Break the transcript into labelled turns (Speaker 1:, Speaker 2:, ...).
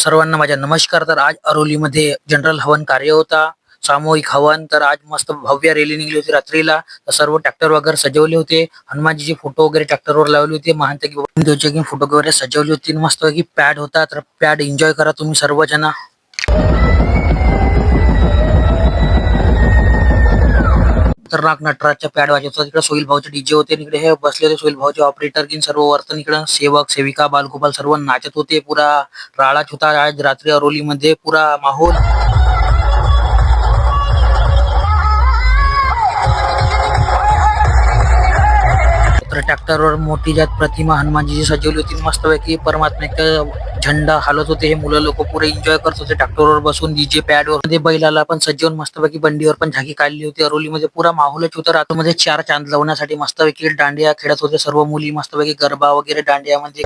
Speaker 1: सर्वांना माझा नमस्कार। तर आज अरोलीमध्ये जनरल हवन कार्य होता, सामूहिक हवन। तर आज मस्त भव्य रॅली निघली होती रात्रीला। तर सर्व ट्रॅक्टर वगैरे सजवले होते, हनुमानजीचे फोटो वगैरे ट्रॅक्टरवर लावले होते, महानतेची फोटो वगैरे सजवले होते। मस्त की पॅड होता, तर पॅड एन्जॉय करा तुम्ही सर्वजण। खतरनाक नटराजच्या पॅड वाजवतात। इकडे सोहिल भाऊचे डीजे होते, इकडे हे बसले होते सोहिल भाऊचे ऑपरेटर की सर्व वर्तन। इकडे सेवक सेविका बालगोपाल सर्व नाचत होते, पुरा राळाच होता आज रात्री अरोलीमध्ये, पुरा माहोल। तर ट्रॅक्टरवर मोठी जात प्रतिमा हनुमानजीची सजवली होती, मस्तपैकी परमात्म्याचा झेंडा हालत होते। हे मुलं लोक पुरे एन्जॉय करत होते ट्रॅक्टरवर बसून, डीजे पॅडवर मध्ये बैलाला पण सजवून मस्तपैकी बंडीवर पण झाकी काढली होती। अरोलीमध्ये पुरा माहोलच होता। रात्रीमध्ये 4 चांद लावण्यासाठी मस्तपैकी दांडिया खेळत होते सर्व मुली, मस्तपैकी गरबा वगैरे दांडियामध्ये।